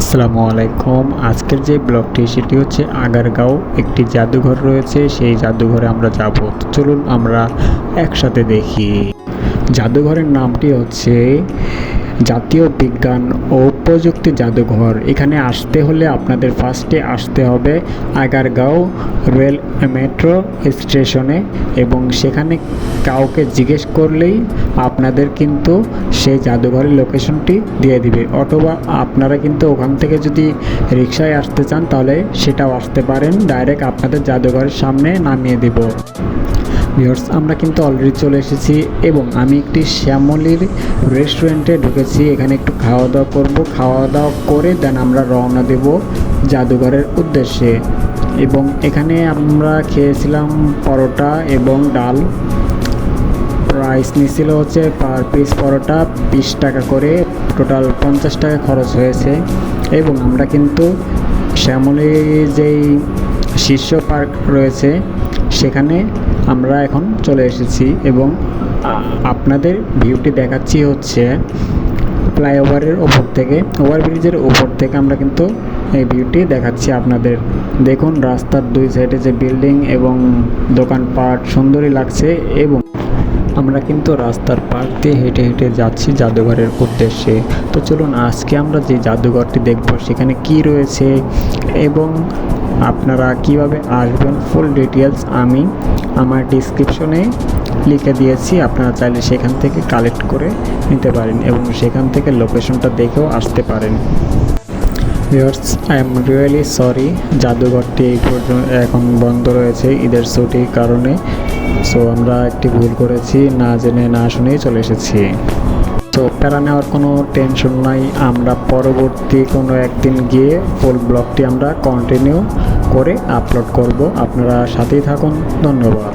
আসসালামু আলাইকুম। আজকের যে ব্লগটি সেটি হচ্ছে আগারগাঁও একটি জাদুঘর রয়েছে, সেই জাদুঘরে আমরা যাব। তো চলুন আমরা একসাথে দেখি। জাদুঘরের নামটি হচ্ছে জাতীয় বিজ্ঞান ও প্রযুক্তি জাদুঘর। এখানে আসতে হলে আপনাদের ফার্স্টে আসতে হবে আগারগাঁও রেল মেট্রো স্টেশনে, এবং সেখানে কাউকে জিজ্ঞেস করলেই আপনাদের কিন্তু সেই জাদুঘরের লোকেশনটি দিয়ে দিবে, অথবা আপনারা কিন্তু ওখান থেকে যদি রিকশায় আসতে চান তাহলে সেটাও আসতে পারেন, ডাইরেক্ট আপনাদের জাদুঘরের সামনে নামিয়ে দেব। ভিউয়ার্স, আমরা কিন্তু অলরেডি চলে এসেছি এবং আমি একটি শ্যামলীর রেস্টুরেন্টে ঢুকেছি। এখানে একটু খাওয়া দাওয়া করব, খাওয়া দাওয়া করে দেন আমরা রওনা দেব জাদুঘরের উদ্দেশ্যে। এবং এখানে আমরা খেয়েছিলাম পরোটা এবং ডাল। প্রাইস নিয়েছিল হচ্ছে পার পিস পরোটা 20 টাকা করে, টোটাল 50 টাকা খরচ হয়েছে। এবং আমরা কিন্তু শ্যামলী যেই শীর্ষ পার্ক রয়েছে সেখানে আমরা এখন চলে এসেছি এবং আপনাদের ভিউটি দেখাচ্ছি হচ্ছে ফ্লাইওভারের ওপর থেকে, ওভারব্রিজের ওপর থেকে আমরা কিন্তু এই ভিউটি দেখাচ্ছি আপনাদের। দেখুন রাস্তার দুই সাইডে যে বিল্ডিং এবং দোকানপাট সুন্দরই লাগছে। এবং আমরা কিন্তু রাস্তার পাশ দিয়ে হেঁটে হেঁটে যাচ্ছি জাদুঘরের উদ্দেশ্যে। তো চলুন আজকে আমরা যে জাদুঘরটি দেখব সেখানে কি রয়েছে এবং আপনারা কিভাবে আসবেন, ফুল ডিটেলস আমি আমার ডিসক্রিপশনে লিখে দিয়েছি। আপনারা চাইলে সেখান থেকে কালেক্ট করে নিতে পারেন এবং সেখান থেকে লোকেশনটা দেখেও আসতে পারেন। Viewers, I am really sorry, জাদুঘরটি এই পর্যন্ত এখন বন্ধ রয়েছে ঈদের ছুটির কারণে। সো আমরা একটি ভুল করেছি, না জেনে না শুনেই চলে এসেছি। তো প্যারা নেওয়ার কোনো টেনশন নাই, আমরা পরবর্তী কোনো একদিন গিয়ে ফুল ব্লগটি আমরা কন্টিনিউ করে আপলোড করব। আপনারা সাথেই থাকুন। ধন্যবাদ।